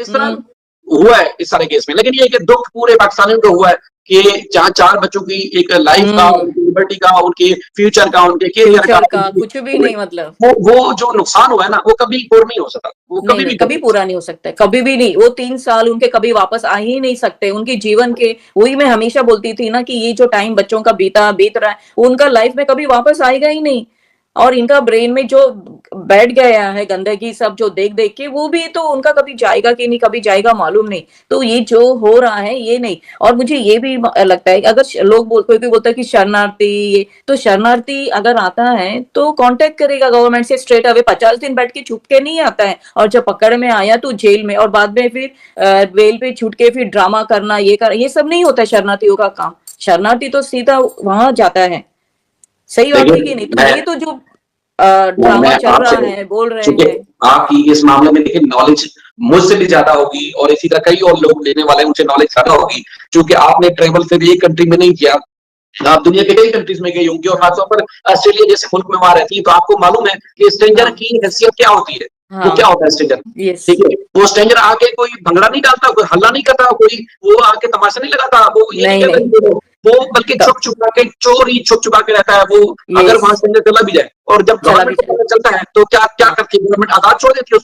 इस तरह हुआ है इस सारे केस में। लेकिन ये एक दुख पूरे पाकिस्तानियों को हुआ है कि जहाँ 4 बच्चों की एक लाइफ का, उनकी लिबर्टी का, उनके फ्यूचर का, उनके करियर का कुछ भी नहीं, मतलब वो जो नुकसान हुआ है ना, वो कभी पूरा नहीं हो सकता, वो कभी भी कभी पूरा नहीं हो सकता, कभी भी नहीं। वो 3 साल उनके कभी वापस आ ही नहीं सकते उनके जीवन के। वही मैं हमेशा बोलती थी ना कि ये जो टाइम बच्चों का बीत रहा है, उनका लाइफ में कभी वापस आएगा ही नहीं। और इनका ब्रेन में जो बैठ गया है गंदगी सब जो देख देख के, वो भी तो उनका कभी जाएगा कि नहीं, कभी जाएगा मालूम नहीं। तो ये जो हो रहा है ये नहीं। और मुझे ये भी लगता है अगर लोग कोई बोलता है कि शरणार्थी, ये तो शरणार्थी अगर आता है तो कांटेक्ट करेगा गवर्नमेंट से स्ट्रेट अवे, 50 दिन बैठ के छुप के नहीं आता है। और जब पकड़ में आया तो जेल में, और बाद में फिर बेल पे छूट के फिर ड्रामा करना, ये सब नहीं होता है शरणार्थियों का काम। शरणार्थी तो सीधा वहां जाता है। सही बात है कि नहीं? तो ये तो जो ड्रामा चल रहा है, बोल रहे हैं, आपकी इस मामले में देखिए नॉलेज मुझसे भी ज्यादा होगी, और इसी तरह कई और लोग लेने वाले हैं, उनसे नॉलेज ज्यादा होगी, क्योंकि आपने ट्रेवल सिर्फ एक कंट्री में नहीं किया, आप दुनिया के कई कंट्रीज में गई होंगी, और खासतौर पर ऑस्ट्रेलिया जैसे मुल्क में वहां रहती है, तो आपको मालूम है कि स्ट्रेंजर की हैसियत क्या होती है। वो क्या होता है स्ट्रेंजर, ठीक है? वो स्ट्रेंजर आके कोई भंगड़ा नहीं डालता, कोई हल्ला नहीं करता, कोई वो आके तमाशा नहीं लगाता, वो ये नहीं कहता, वो बल्कि छुप छुपा के, चोर ही छुप छुपा के रहता है। वो अगर वहां स्ट्रेंजर चला भी जाए, और जब गवर्नमेंट को पता चलता है तो क्या क्या करती है गवर्नमेंट? आजाद छोड़ देती है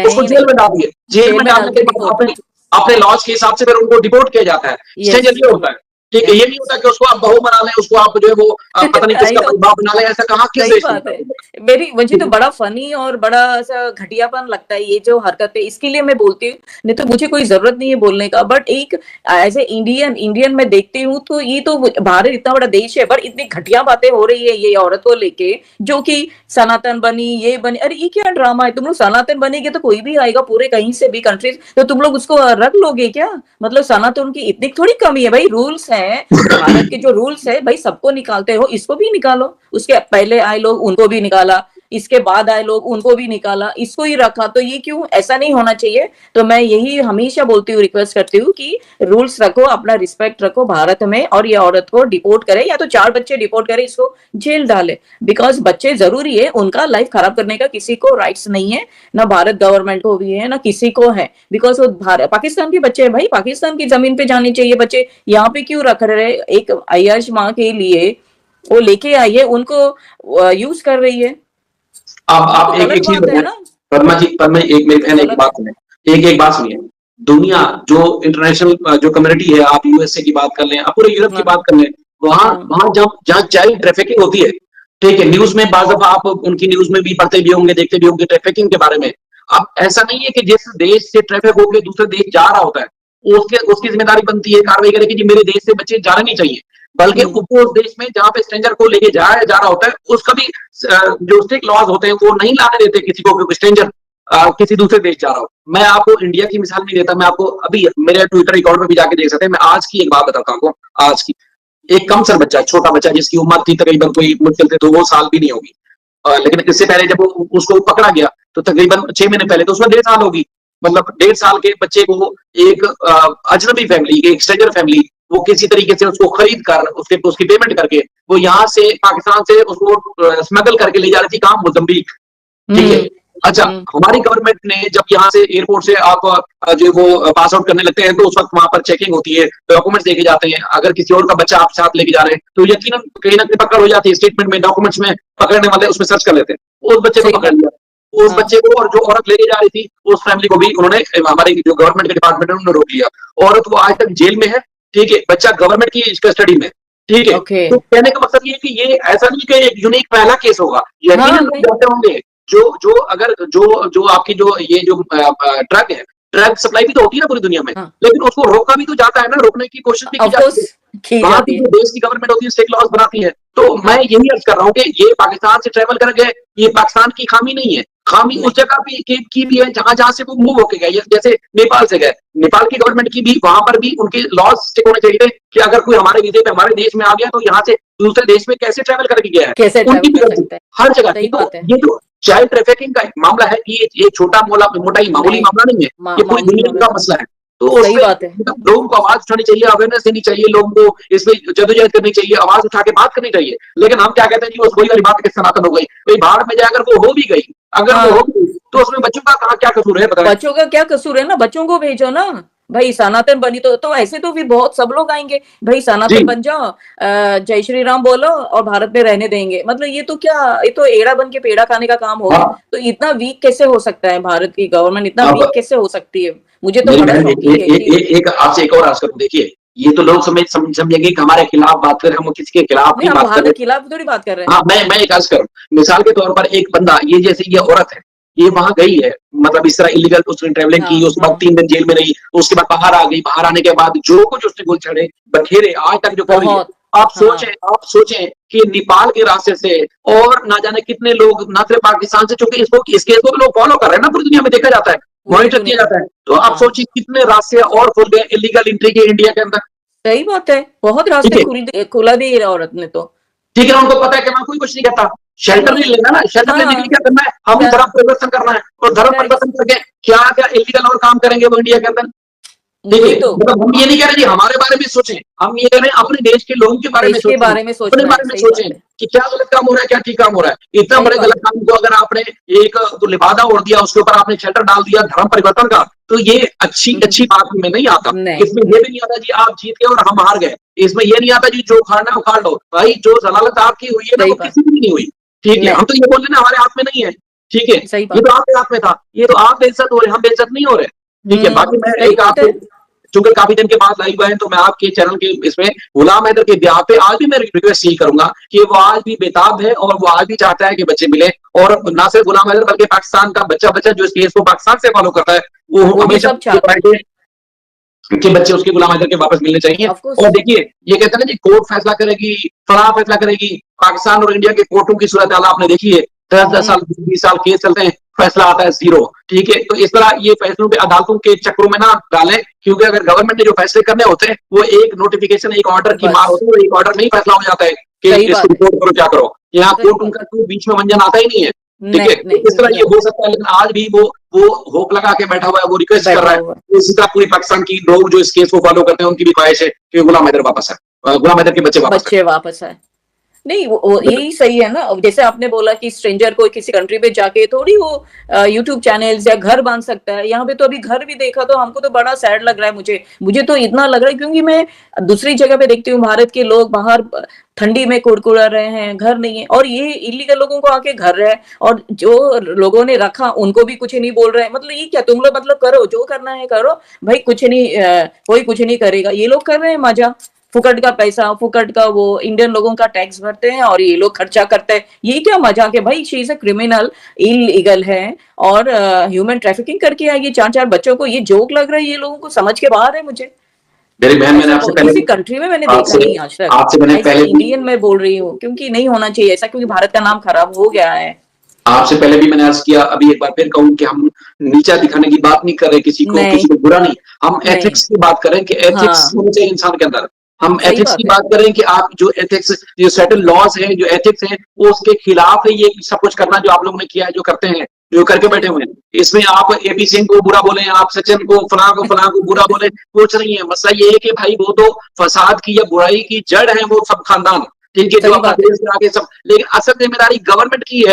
उसको जेल में डाल दिए। जेल में डालने के बाद अपने लॉज के हिसाब से फिर उनको डिपोर्ट किया जाता है। स्ट्रेंजर ये होता है, ठीक है? ये नहीं होता कि उसको आप बहू बना लें, उसको आप जो है वो पता नहीं किसका बाप बना लें, ऐसा कहाँ किस देश में? मुझे तो बड़ा फनी और बड़ा ऐसा घटियापन लगता है ये जो हरकतें। इसके लिए मैं बोलती हूँ, नहीं तो मुझे कोई जरूरत नहीं है बोलने का, बट एक एज ए इंडियन मैं देखती हूँ तो ये तो भारत इतना बड़ा देश है, बट इतनी घटिया बातें हो रही है ये औरत को लेके, जो कि सनातन बनी, ये बनी। अरे ये क्या ड्रामा है? तुम लोग सनातन बनेगे तो कोई भी आएगा पूरे कहीं से भी कंट्रीज, तो तुम लोग उसको रख लोगे क्या? मतलब सनातन की इतनी थोड़ी कमी है भाई, रूल्स है भारत के, जो रूल्स है भाई सबको निकालते हो, इसको भी निकालो। उसके पहले आए लोग उनको भी निकाला, इसके बाद आए लोग उनको भी निकाला, इसको ही रखा, तो ये क्यों? ऐसा नहीं होना चाहिए। तो मैं यही हमेशा बोलती हूँ, रिक्वेस्ट करती हूँ कि रूल्स रखो, अपना रिस्पेक्ट रखो भारत में, और ये औरत को डिपोर्ट करे, या तो 4 बच्चे डिपोर्ट करे, इसको जेल डाले। बिकॉज बच्चे जरूरी है, उनका लाइफ खराब करने का किसी को राइट्स नहीं है, ना भारत गवर्नमेंट को भी है, ना किसी को है। बिकॉज वो पाकिस्तान के बच्चे है भाई, पाकिस्तान की जमीन पे जाने चाहिए बच्चे, यहाँ पे क्यों रख रहे? एक अय्याश माँ के लिए वो लेके आई है, उनको यूज कर रही है। आप एक चीज बताएं परमा जी, एक मेरी बहन एक बात सुने, एक बात सुनिए। दुनिया जो इंटरनेशनल जो कम्युनिटी है, आप यूएसए की बात कर लें, आप पूरे यूरोप की बात कर लें, वहां जहाँ चाइल्ड ट्रैफिकिंग होती है, ठीक है, न्यूज में बाज़ दफा आप उनकी न्यूज में भी पढ़ते भी होंगे, देखते भी होंगे ट्रैफिकिंग के बारे में। अब ऐसा नहीं है कि जिस देश से ट्रैफिक होकर दूसरे देश जा रहा होता है, उसकी जिम्मेदारी बनती है कार्रवाई करे कि मेरे देश से बच्चे जाने नहीं चाहिए, बल्कि उस देश में जहां पे स्ट्रेंजर को लेके जाया जा रहा होता है, उसका भी जो स्ट्रिक्ट लॉज होते हैं वो नहीं लाने देते किसी को, क्योंकि स्ट्रेंजर किसी दूसरे देश जा रहा हो। मैं आपको इंडिया की मिसाल नहीं देता, मैं आपको अभी मेरे ट्विटर अकाउंट में भी जाके देख सकते हैं। मैं आज की एक बात बताता हूँ, आज की एक कम सर बच्चा, छोटा बच्चा, जिसकी उम्र थी तकरीबन कोई मुश्किल से 2 साल भी नहीं होगी, लेकिन इससे पहले जब उसको पकड़ा गया तो तकरीबन 6 महीने पहले तो उसमें 1.5 साल होगी। मतलब 1.5 साल के बच्चे को एक अजनबी फैमिली, एक स्ट्रेंजर फैमिली, वो किसी तरीके से उसको खरीद कर उसकी पेमेंट करके वो यहाँ से पाकिस्तान से उसको स्मगल करके ले जा रही थी, कहाँ? मोजम्बिक, ठीक है? अच्छा, हमारी गवर्नमेंट ने जब यहाँ से एयरपोर्ट से आप जो वो पास आउट करने लगते हैं, तो उस वक्त वहां पर चेकिंग होती है, डॉक्यूमेंट्स देखे जाते हैं। अगर किसी और का बच्चा आप साथ लेके जा रहे हैं तो यकीनन कहीं ना कहीं पकड़ हो जाती है, स्टेटमेंट में, डॉक्यूमेंट्स में पकड़ने वाले उसमें सर्च कर लेते हैं। उस बच्चे को पकड़ लिया, उस बच्चे को और जो औरत लेके जा रही थी उस फैमिली को भी उन्होंने, हमारी जो गवर्नमेंट के डिपार्टमेंट है, उन्होंने रोक लिया। औरत वो आज तक जेल में है, ठीक है, बच्चा गवर्नमेंट की कस्टडी में, ठीक है। तो कहने का मकसद ये कि ये ऐसा नहीं कि एक यूनिक पहला केस होगा, यकीनन लोग जाते होंगे जो आपकी जो ये जो ड्रग है, ड्रग सप्लाई भी तो होती है ना पूरी दुनिया में, लेकिन उसको रोका भी तो जाता है ना, रोकने की कोशिश भी की जाती है। वहां की जो देश की गवर्नमेंट होती है स्टेट लॉज बनाती है। तो मैं यही अर्ज कर रहा हूँ कि ये पाकिस्तान से ट्रेवल कर गए, ये पाकिस्तान की खामी नहीं है, खामी उस जगह की भी है जहां जहां से वो मूव होके गए। जैसे नेपाल से गए, नेपाल की गवर्नमेंट की भी वहां पर भी उनके लॉज स्टिक होने चाहिए कि अगर कोई हमारे वीजे पे हमारे देश में आ गया तो यहाँ से दूसरे देश में कैसे ट्रेवल करके गया है, उनकी भी हर जगह। ये जो चाइल्ड ट्रैफिकिंग का एक मामला है, ये छोटा मोटा ही मामूली मामला नहीं है, ये पूरी दुनिया का मसला है। तो सही उसमें बात है। मतलब लोगों को आवाज उठानी चाहिए, अवेयरनेस देनी चाहिए, लोगों को इसमें जदोजहद करनी चाहिए, आवाज उठा के बात करनी चाहिए। लेकिन हम क्या कहते हैं जी, वही वाली बात के सनातन हो गई, भाई बाहर में जाकर वो हो भी गई, अगर वो हो हाँ, गई तो उसमें बच्चों का कहाँ क्या कसूर है बताएं? बच्चों का क्या कसूर है ना, बच्चों को भेजो ना। भाई सनातन बनी तो ऐसे तो फिर बहुत सब लोग आएंगे, भाई जी सनातन बन जाओ, जय श्री राम बोलो और भारत में रहने देंगे। मतलब ये तो क्या, ये तो एड़ा बन के पेड़ा खाने का काम हो गया। हाँ। तो इतना वीक कैसे हो सकता है भारत की गवर्नमेंट, इतना अब वीक कैसे हो सकती है? मुझे तो मेरी बड़ा बहन शॉकिंग है कि एक आपसे एक और अर्ज करूं, देखिए ये तो लोग समझेंगे कि हमारे खिलाफ बात कर रहे हैं, हम किसी के खिलाफ नहीं, नहीं हम बात कर भारत रहे। के खिलाफ थोड़ी बात कर रहे हैं। हाँ, मैं एक अर्ज करूं, मिसाल के तौर पर एक बंदा, ये जैसे ये औरत है, ये वहां गई है, मतलब इस तरह इलीगल उसने ट्रेवलिंग की, हाँ, उसके बाद हाँ, 3 दिन जेल में रही, उसके बाद बाहर आ गई, बाहर आने के बाद जो कुछ उसने गुल छड़े बखेरे आज तक जो कर रही है। बहुत। हाँ, आप सोचें कि नेपाल के रास्ते से और ना जाने कितने लोग, ना सिर्फ पाकिस्तान से, चूंकि इसको इस केस को भी लोग फॉलो कर रहे हैं ना, पूरी दुनिया में देखा जाता है, पूरी मॉनिटर किया दुनिया। जाता है, तो आप हाँ, सोचिए कितने रास्ते और खुल गए इलीगल एंट्री के इंडिया के अंदर। सही बात है, बहुत ठीक रास्ते है, खुला दी है औरत ने तो। ठीक है, उनको पता है कि वहां कोई कुछ नहीं कहता, शेल्टर नहीं नहीं। लेना ना, शेल्टर लेने के लिए हाँ, क्या करना है, हमें क्या? धर्म परिवर्तन करना है, और धर्म करेक्ट। परिवर्तन करके क्या क्या इलीगल और काम करेंगे वो इंडिया के अंदर। ठीक है, वही तो, मतलब हम ये नहीं कह रहे जी हमारे बारे में सोचें, हम ये कह रहे हैं अपने देश के लोगों के बारे में देश के सोचें, बारे में अपने सोचना है, बारे में सही सोचें बात है, कि क्या गलत काम हो रहा है, क्या ठीक काम हो रहा है। इतना सही बड़े बात गलत है। काम को अगर आपने एक तो लिबादा ओढ़ दिया, उसके ऊपर आपने शेल्टर डाल दिया धर्म परिवर्तन का, तो ये अच्छी हम्म, अच्छी बात में नहीं आता। नहीं, इसमें ये भी नहीं आता जी आप जीत गए और हम हार गए, इसमें ये नहीं आता जी जो उखाड़ना है उखाड़ लो, भाई जो जलालत आपकी हुई है ना सही वो बात। किसी की भी नहीं हुई। ठीक है, नहीं, हम तो ये बोल रहे हैं ना हमारे हाथ में नहीं है। ठीक है, सही ये बात। तो आपके हाथ में था, ये तो आप बेइज्जत हो रहे, हम बेइज्जत नहीं हो रहे। ठीक है, बाकी मैं सही एक बात है। आपसे, चूंकि काफी दिन के बाद लाइव हुआ है, तो मैं आपके चैनल के इसमें गुलाम हैदर के ब्याह पे आज भी मैं रिक्वेस्ट यही करूंगा कि वो आज भी बेताब है और वो आज भी चाहता है कि बच्चे मिले, और ना सिर्फ गुलाम हैदर बल्कि पाकिस्तान का बच्चा बच्चा जो इस केस को पाकिस्तान से फॉलो करता है, वो वो भी हमेशा सब चाहते हैं। कि बच्चे उसके गुलाम हैदर के वापस मिलने चाहिए। Of course. और देखिए ये कहते हैं ना जी कोर्ट फैसला करेगी, फलां फैसला करेगी, पाकिस्तान और इंडिया के कोर्टों की सूरत हाल आपने देखी है, 10-10 साल 20 साल केस चलते हैं, फैसला आता है जीरो। ठीक है, तो इस तरह ये फैसलों पे अदालतों के चक्रों में ना डालें, क्योंकि अगर गवर्नमेंट ने जो फैसले करने होते हैं वो एक नोटिफिकेशन एक ऑर्डर की मार बस, होती है, वो एक ऑर्डर में ही फैसला हो जाता है कि सही इसको बात है, रिपोर्ट करो क्या करो, यहाँ सही कोर्ट बात उनका है। कोई बीच में मंजन आता ही नहीं है। ठीक है, नहीं, तो नहीं, इस तरह नहीं ये आता। हो सकता है, लेकिन आज भी वो होप लगा के बैठा हुआ है, वो रिक्वेस्ट कर बैठा रहा है, हुआ। इसी तरह पूरी पाकिस्तान की लोग जो इस केस को फॉलो करते हैं उनकी भी ख्वाहिश है कि गुलाम हैदर वापस है, गुलाम हैदर के बच्चे वापस बच्चे वापस आए। नहीं, वो आए। यही सही है ना। अब जैसे आपने बोला कि स्ट्रेंजर को किसी कंट्री पे जाके थोड़ी वो यूट्यूब चैनल्स या घर बांध सकता है। यहाँ पे तो अभी घर भी देखा तो हमको तो बड़ा सैड लग रहा है। मुझे तो इतना लग रहा है, क्योंकि मैं दूसरी जगह पे देखती हूँ भारत के लोग बाहर ठंडी में कुड़कुड़ा रहे हैं, घर नहीं है, और ये इलीगल लोगों को आके घर है, और जो लोगों ने रखा उनको भी कुछ नहीं बोल रहे हैं। मतलब ये क्या, तुम लोग मतलब करो जो करना है करो भाई, कुछ नहीं कोई कुछ नहीं करेगा। ये लोग कर रहे हैं मजा, फुकट का पैसा, फुकट का वो इंडियन लोगों का टैक्स भरते हैं और ये लोग खर्चा करते हैं। ये क्या मजाक है भाई? She is a criminal, illegal है, और ह्यूमन ट्रैफिकिंग करके आई है 4-4 बच्चों को। ये जोक लग रहा है, ये लोगों को समझ के बाहर है मुझे। मेरी बहन, मैंने ऐसा आपसे किसी पहले कंट्री में मैंने देखा आपसे नहीं आज तक। आपसे मैंने एज ए पहले भी इंडियन मैं बोल रही हूँ, क्योंकि नहीं होना चाहिए ऐसा, क्योंकि भारत का नाम खराब हो गया है। आपसे पहले भी मैंने अर्ज किया, अभी एक बार फिर कहूं कि हम नीचा दिखाने की बात नहीं कर रहे, नहीं, किसी को बुरा नहीं, हम नहीं। एथिक्स की बात करें कि एथिक्स हाँ, होनी चाहिए इंसान के अंदर। हम सही एथिक्स की बात है। बात करें कि आप जो एथिक्स, जो सेटल लॉज हैं, जो एथिक्स हैं, वो उसके खिलाफ है ये सब कुछ करना जो आप लोगों ने किया है, जो करते हैं, जो करके सही बैठे हुए बात। हैं। इसमें आप एपी सिंह को बुरा बोले, आप सचिन को फलां को बुरा बोले, कुछ नहीं है। मसला ये है कि भाई वो तो फसाद की या बुराई की जड़ है, वो सब खानदान। ठीक है, जो सही अपना बात है। देश के आगे सब, लेकिन असल जिम्मेदारी गवर्नमेंट की है।